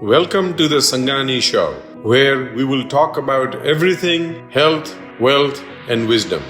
Welcome to the Sangani Show, where we will talk about everything health, wealth, and wisdom.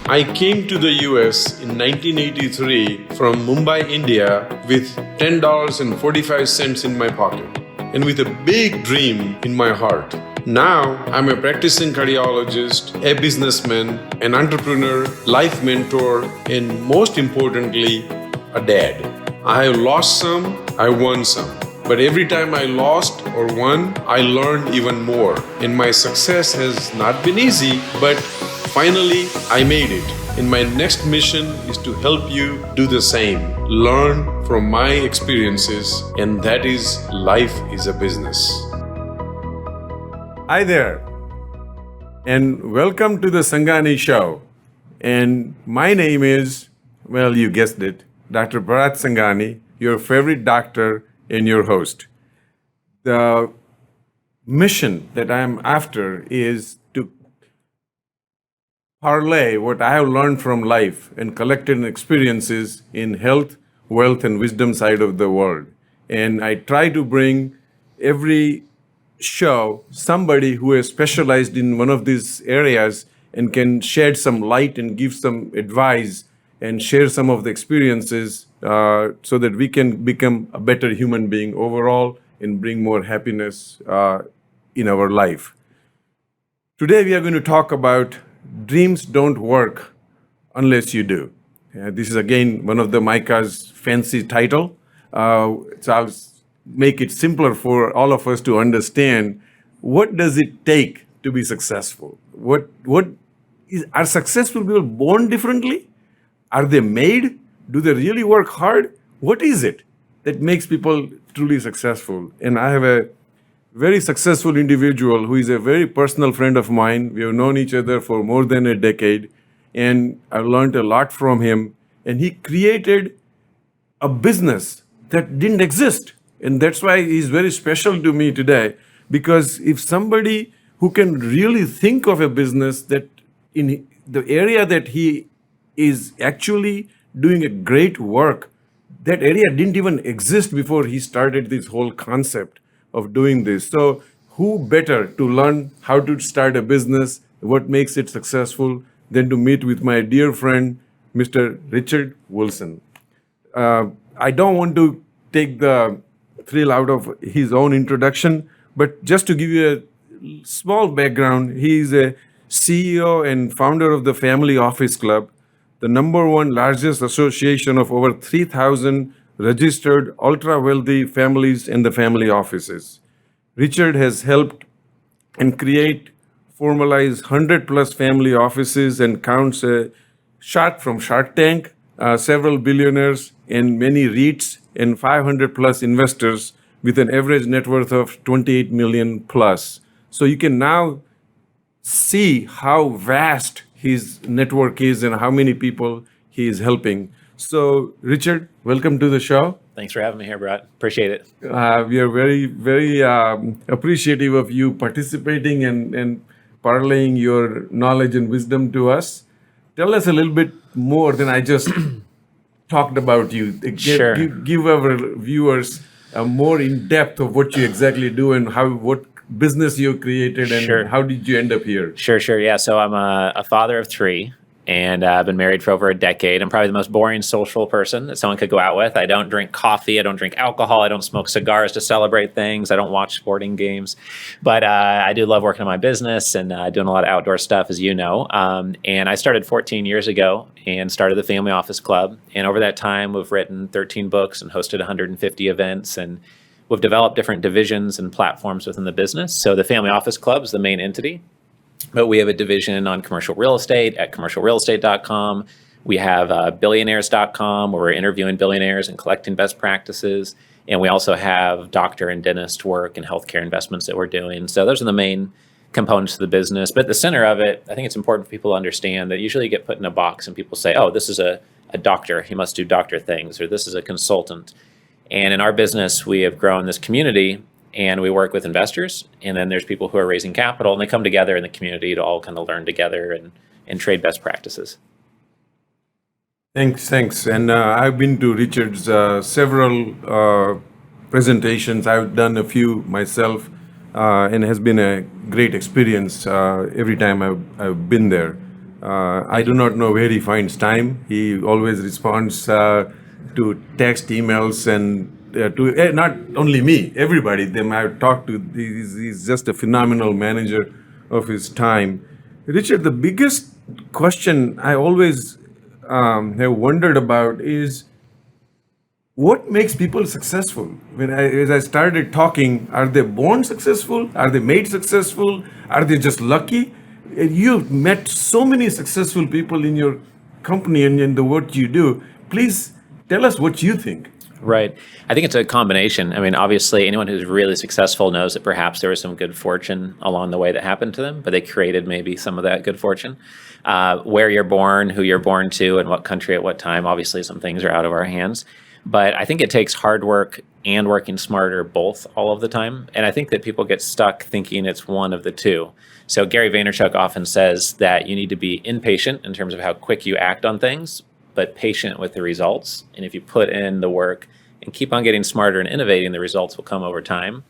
I came to the US in 1983 from Mumbai, India with $10.45 in my pocket and with a big dream in my heart. Now, I'm a practicing cardiologist, a businessman, an entrepreneur, life mentor, and most importantly, a dad. I have lost some, I won some. But every time I lost or won, I learned even more. And my success has not been easy, but finally I made it. And my next mission is to help you do the same. Learn from my experiences, and that is life is a business. Hi there, and welcome to the Sangani Show. And my name is, well, you guessed it, Dr. Bharat Sangani, your favorite doctor and your host. The mission that I am after is to parlay what I have learned from life and collected experiences in health, wealth, and wisdom side of the world. And I try to bring every show somebody who is specialized in one of these areas and can shed some light and give some advice and share some of the experiences so that we can become a better human being overall and bring more happiness in our life. Today we are going to talk about dreams don't work unless you do. This is again one of the Micah's fancy title. So I'll make it simpler for all of us to understand what does it take to be successful. Are successful people born differently? Are they made? Do they really work hard? What is it that makes people truly successful? And I have a very successful individual who is a very personal friend of mine. We have known each other for more than a decade, and I learned a lot from him. And he created a business that didn't exist. And that's why he's very special to me today, because if somebody who can really think of a business that in the area that he is actually doing a great work, that area didn't even exist before he started this whole concept of doing this. So who better to learn how to start a business, what makes it successful, than to meet with my dear friend, Mr. Richard Wilson. I don't want to take the thrill out of his own introduction, but just to give you a small background, he is a CEO and founder of the Family Office Club, the number one largest association of over 3,000 registered ultra-wealthy families and the family offices. Richard has helped and create, formalize 100 plus family offices and counts a shot from Shark Tank, several billionaires and many REITs and 500 plus investors with an average net worth of 28 million plus. So you can now see how vast his network is and how many people he is helping. So, Richard, welcome to the show. Thanks for having me here, Brett. Appreciate it. We are very, very appreciative of you participating and parlaying your knowledge and wisdom to us. Tell us a little bit more than I just talked about you. Sure. Give our viewers more in depth of what you exactly do and what business you created and Sure. how did you end up here? Sure. Yeah. So I'm a father of three, and I've been married for over a decade. I'm probably the most boring social person that someone could go out with. I don't drink coffee. I don't drink alcohol. I don't smoke cigars to celebrate things. I don't watch sporting games. But I do love working on my business and doing a lot of outdoor stuff, as you know. And I started 14 years ago and started the Family Office Club. And over that time, we've written 13 books and hosted 150 events. And we've developed different divisions and platforms within the business. So the Family Office Club is the main entity, but we have a division on commercial real estate at commercialrealestate.com. We have billionaires.com, where we're interviewing billionaires and collecting best practices. And we also have doctor and dentist work and healthcare investments that we're doing. So those are the main components of the business. But at the center of it, I think it's important for people to understand that usually you get put in a box and people say, oh, this is a doctor, he must do doctor things, or this is a consultant. And in our business, we have grown this community, and we work with investors, and then there's people who are raising capital, and they come together in the community to all kind of learn together and trade best practices. Thanks. And I've been to Richard's several presentations. I've done a few myself, and it has been a great experience every time I've been there. I do not know where he finds time. He always responds to text, emails, and to not only me, everybody. Them I've talked to. He's just a phenomenal manager of his time. Richard, the biggest question I always have wondered about is what makes people successful? As I started talking, are they born successful? Are they made successful? Are they just lucky? You've met so many successful people in your company and in the work you do. Please tell us what you think. Right. I think it's a combination. I mean, obviously, anyone who's really successful knows that perhaps there was some good fortune along the way that happened to them, but they created maybe some of that good fortune. Where you're born, who you're born to, and what country at what time, obviously, some things are out of our hands. But I think it takes hard work and working smarter both all of the time. And I think that people get stuck thinking it's one of the two. So Gary Vaynerchuk often says that you need to be impatient in terms of how quick you act on things, but patient with the results. And if you put in the work and keep on getting smarter and innovating, the results will come over time.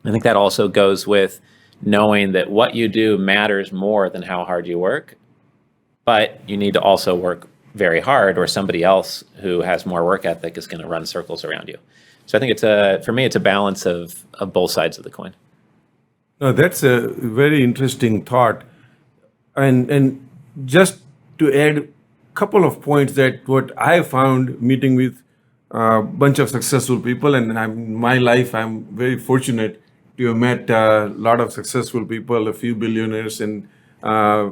I think that also goes with knowing that what you do matters more than how hard you work, but you need to also work very hard, or somebody else who has more work ethic is going to run circles around you. So I think for me, it's a balance of both sides of the coin. No, that's a very interesting thought. And just to add a couple of points that what I found meeting with a bunch of successful people, and in my life, I'm very fortunate to have met a lot of successful people, a few billionaires and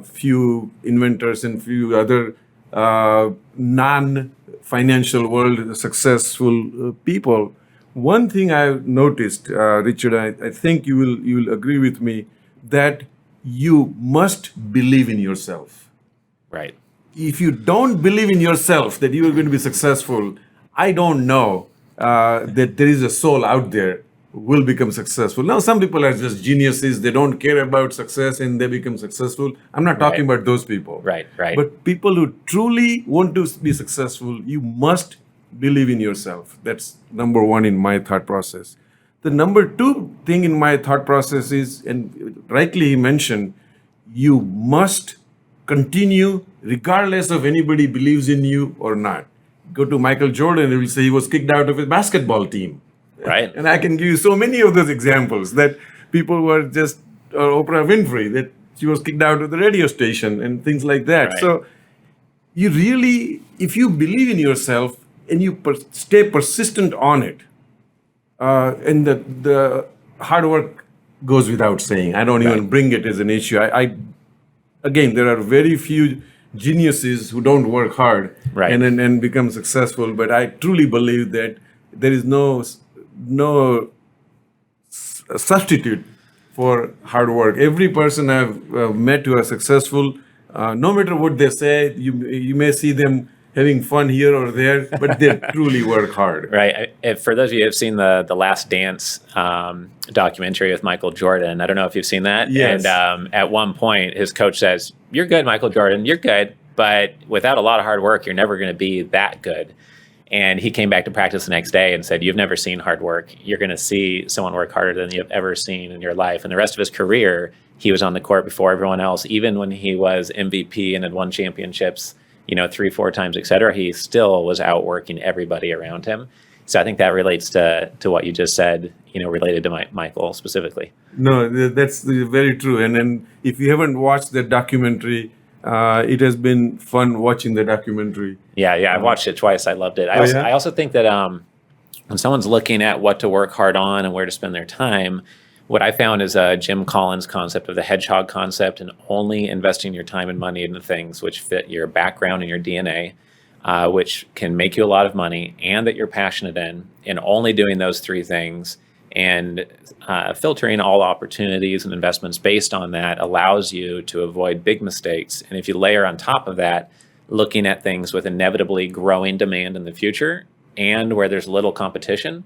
few inventors and few other non-financial world successful people. One thing I've noticed, Richard, I think you will agree with me that you must believe in yourself. Right. If you don't believe in yourself that you are going to be successful, I don't know that there is a soul out there will become successful. Now, some people are just geniuses. They don't care about success and they become successful. I'm not talking about those people. Right. But people who truly want to be successful, you must believe in yourself. That's number one in my thought process. The number two thing in my thought process is, and rightly he mentioned, you must continue regardless of anybody believes in you or not. Go to Michael Jordan, he will say he was kicked out of his basketball team. Right. And I can give you so many of those examples that people were just, Oprah Winfrey, that she was kicked out of the radio station and things like that. Right. So you really, if you believe in yourself and you stay persistent on it, and the hard work goes without saying. I don't even bring it as an issue. Again, there are very few geniuses who don't work hard and become successful. But I truly believe that there is no substitute for hard work. Every person I've met who are successful, no matter what they say, you may see them having fun here or there, but they truly work hard. Right. For those of you who have seen the Last Dance documentary with Michael Jordan, I don't know if you've seen that. Yes. And at one point, his coach says, "You're good, Michael Jordan. You're good, but without a lot of hard work, you're never going to be that good." And he came back to practice the next day and said, "You've never seen hard work. You're going to see someone work harder than you've ever seen in your life." And the rest of his career, he was on the court before everyone else. Even when he was MVP and had won championships, 3-4 times, et cetera, he still was outworking everybody around him. So I think that relates to what you just said, related to Michael specifically. No, that's very true. And then if you haven't watched the documentary, it has been fun watching the documentary. Yeah, I've watched it twice. I loved it. I also think that when someone's looking at what to work hard on and where to spend their time, what I found is Jim Collins' concept of the hedgehog concept, and only investing your time and money into things which fit your background and your DNA, which can make you a lot of money and that you're passionate in, and only doing those three things and filtering all opportunities and investments based on that allows you to avoid big mistakes. And if you layer on top of that, looking at things with inevitably growing demand in the future and where there's little competition,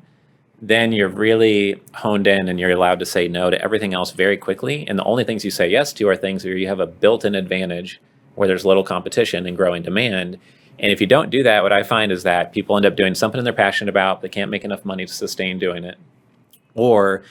then you're really honed in and you're allowed to say no to everything else very quickly. And the only things you say yes to are things where you have a built-in advantage where there's little competition and growing demand. And if you don't do that, what I find is that people end up doing something they're passionate about. They can't make enough money to sustain doing it, or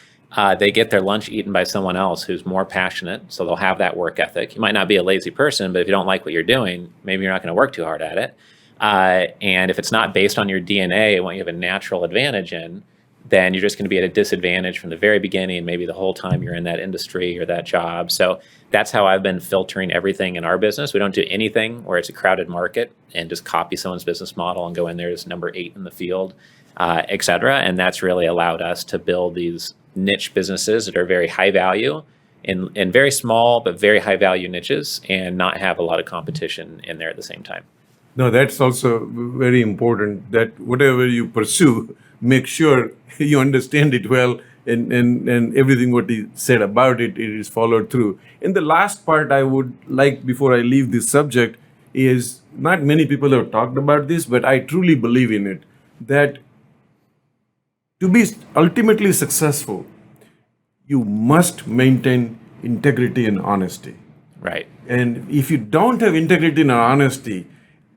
they get their lunch eaten by someone else who's more passionate. So they'll have that work ethic. You might not be a lazy person, but if you don't like what you're doing, maybe you're not going to work too hard at it. And if it's not based on your DNA and what you have a natural advantage in, then you're just going to be at a disadvantage from the very beginning, maybe the whole time you're in that industry or that job. So that's how I've been filtering everything in our business. We don't do anything where it's a crowded market and just copy someone's business model and go in there as number 8 in the field, et cetera. And that's really allowed us to build these niche businesses that are very high value in very small but very high value niches, and not have a lot of competition in there at the same time. No, that's also very important, that whatever you pursue, make sure you understand it well, and everything what he said about it, it is followed through. And the last part I would like, before I leave this subject, is not many people have talked about this, but I truly believe in it, that to be ultimately successful, you must maintain integrity and honesty. Right. And if you don't have integrity and honesty,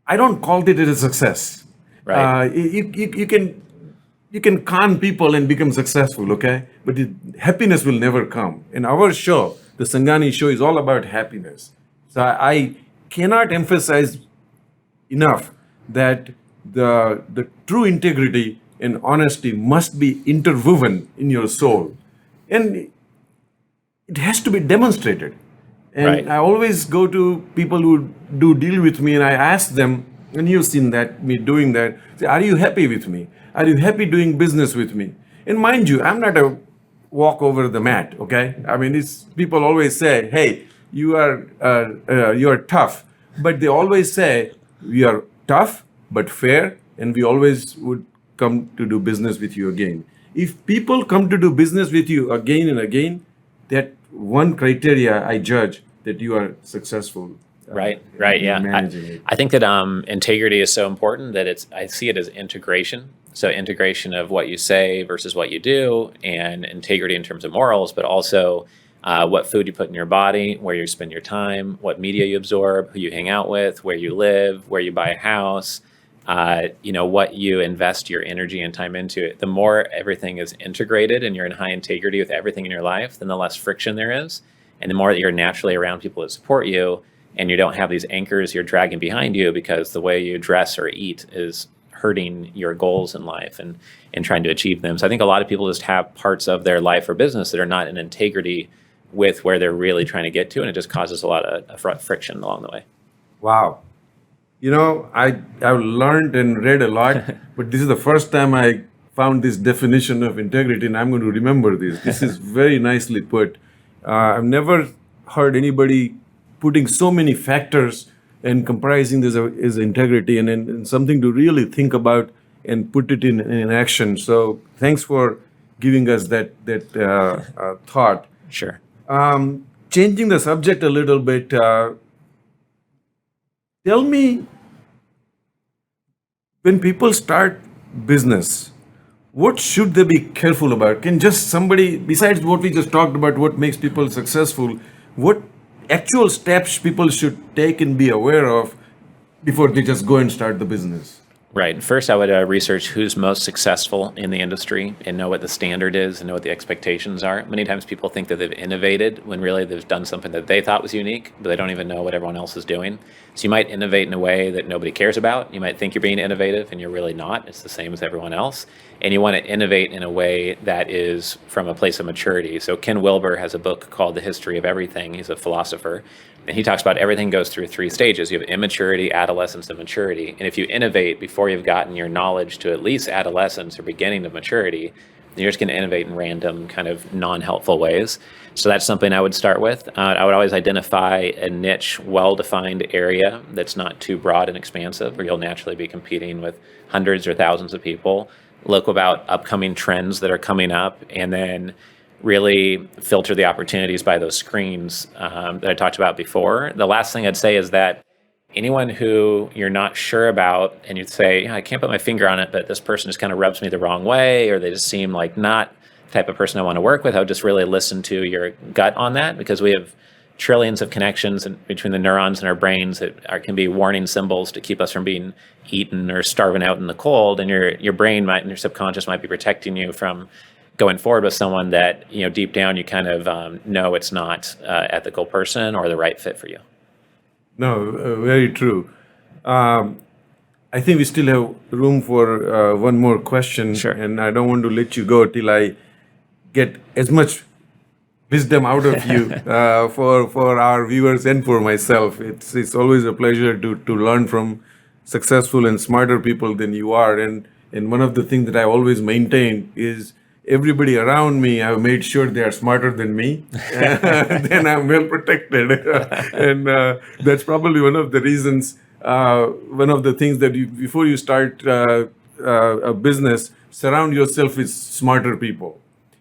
I don't call it a success. Right. You can con people and become successful, okay? But happiness will never come. And our show, the Sangani Show, is all about happiness. So I cannot emphasize enough that the true integrity and honesty must be interwoven in your soul. And it has to be demonstrated. And Right. I always go to people who do deal with me, and I ask them, and you've seen that, me doing that, say, are you happy with me? Are you happy doing business with me? And mind you, I'm not a walk over the mat, okay? I mean, it's, people always say, hey, you are tough. But they always say, we are tough but fair, and we always would come to do business with you again. If people come to do business with you again and again, that one criteria I judge that you are successful. Right. in Yeah. managing it. I think that integrity is so important that I see it as integration. So integration of what you say versus what you do, and integrity in terms of morals, but also what food you put in your body, where you spend your time, what media you absorb, who you hang out with, where you live, where you buy a house, what you invest your energy and time into it. The more everything is integrated and you're in high integrity with everything in your life, then the less friction there is. And the more that you're naturally around people that support you, and you don't have these anchors you're dragging behind you because the way you dress or eat is hurting your goals in life and trying to achieve them. So I think a lot of people just have parts of their life or business that are not in integrity with where they're really trying to get to, and it just causes a lot of friction along the way. Wow. I've learned and read a lot, but this is the first time I found this definition of integrity, and I'm going to remember this. This is very nicely put. I've never heard anybody putting so many factors and comprising this as integrity, and something to really think about and put it in action. So thanks for giving us that thought. Sure. Changing the subject a little bit, tell me, when people start business, what should they be careful about? Can just somebody, besides what we just talked about, what makes people successful, what actual steps people should take and be aware of before they just go and start the business? Right. First, I would research who's most successful in the industry and know what the standard is and know what the expectations are. Many times people think that they've innovated when really they've done something that they thought was unique, but they don't even know what everyone else is doing. So you might innovate in a way that nobody cares about. You might think you're being innovative and you're really not. It's the same as everyone else. And you want to innovate in a way that is from a place of maturity. So Ken Wilber has a book called The History of Everything. He's a philosopher. And he talks about everything goes through 3 stages. You have immaturity, adolescence, and maturity. And if you innovate before you've gotten your knowledge to at least adolescence or beginning of maturity, then you're just going to innovate in random kind of non-helpful ways. So that's something I would start with. I would always identify a niche, well-defined area that's not too broad and expansive, where you'll naturally be competing with hundreds or thousands of people. Look about upcoming trends that are coming up, and then really filter the opportunities by those screens that I talked about before. The last thing I'd say is that anyone who you're not sure about and you say, I can't put my finger on it, but this person just kind of rubs me the wrong way, or they just seem like not the type of person I want to work with, I would just really listen to your gut on that, because we have trillions of connections between the neurons in our brains that can be warning symbols to keep us from being eaten or starving out in the cold. And your brain might, and your subconscious might be protecting you from going forward with someone that, deep down you kind of know it's not ethical person or the right fit for you. No, very true. I think we still have room for one more question. Sure. And I don't want to let you go till I get as much wisdom out of you for our viewers and for myself. It's always a pleasure to learn from successful and smarter people than you are. And one of the things that I always maintain is everybody around me, I've made sure they are smarter than me. Then I'm well protected. And that's probably one of the reasons, one of the things that before you start a business, surround yourself with smarter people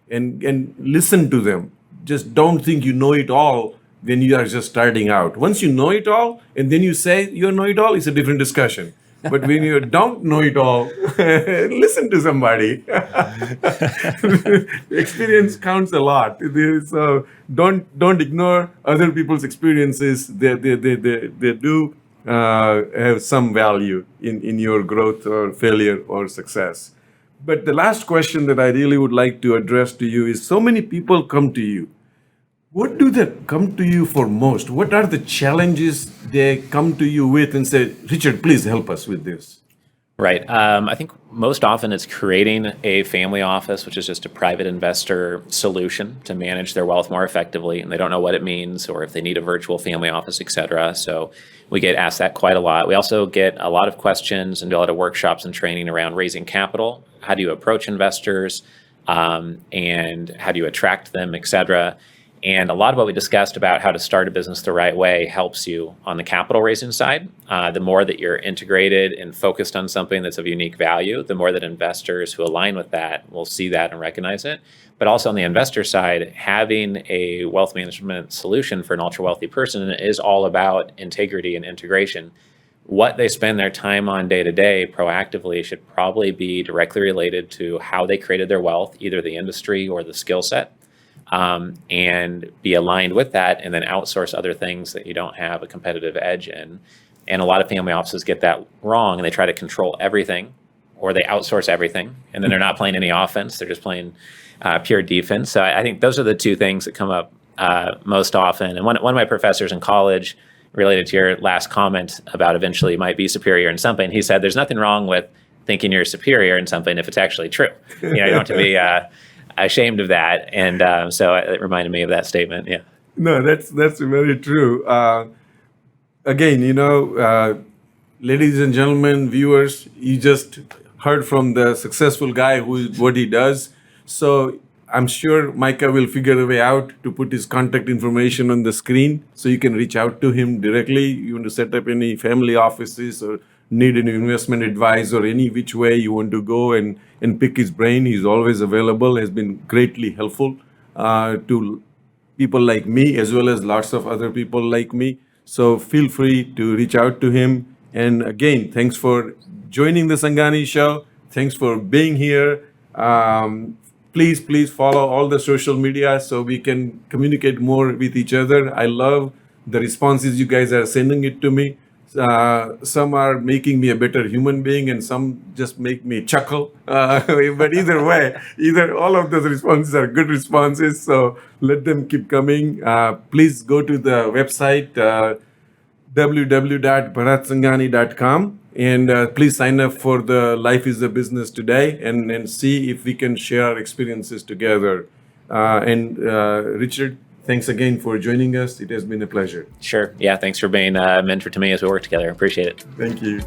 and listen to them. Just don't think you know it all when you are just starting out. Once you know it all and then you say you know it all, it's a different discussion. But when you don't know it all, listen to somebody. Experience counts a lot. So don't ignore other people's experiences. They do have some value in your growth or failure or success. But the last question that I really would like to address to you is: so many people come to you. What do they come to you for most? What are the challenges they come to you with and say, Richard, please help us with this? Right. I think most often it's creating a family office, which is just a private investor solution to manage their wealth more effectively. And they don't know what it means or if they need a virtual family office, et cetera. So we get asked that quite a lot. We also get a lot of questions and do a lot of workshops and training around raising capital. How do you approach investors and how do you attract them, et cetera. And a lot of what we discussed about how to start a business the right way helps you on the capital raising side. The more that you're integrated and focused on something that's of unique value, the more that investors who align with that will see that and recognize it. But also on the investor side, having a wealth management solution for an ultra wealthy person is all about integrity and integration. What they spend their time on day to day proactively should probably be directly related to how they created their wealth, either the industry or the skill set. And be aligned with that, and then outsource other things that you don't have a competitive edge in. And a lot of family offices get that wrong, and they try to control everything, or they outsource everything, and then they're not playing any offense; they're just playing pure defense. So I think those are the two things that come up most often. And one of my professors in college, related to your last comment about eventually you might be superior in something, he said, "There's nothing wrong with thinking you're superior in something if it's actually true. You don't have to be." Ashamed of that, and so it reminded me of that statement. Yeah. No, that's very true. Again, ladies and gentlemen, viewers, you just heard from the successful guy what he does. So I'm sure Micah will figure a way out to put his contact information on the screen, so you can reach out to him directly. You want to set up any family offices or need any investment advice or any which way you want to go and pick his brain, he's always available, has been greatly helpful to people like me as well as lots of other people like me. So feel free to reach out to him. And again, thanks for joining the Sangani Show. Thanks for being here. Please follow all the social media so we can communicate more with each other. I love the responses you guys are sending it to me. Some are making me a better human being, and some just make me chuckle. But either way, all of those responses are good responses. So let them keep coming. Please go to the website www.bharatsangani.com and please sign up for the Life is a Business today and see if we can share our experiences together. Richard, thanks again for joining us. It has been a pleasure. Sure. Yeah. Thanks for being a mentor to me as we work together. Appreciate it. Thank you.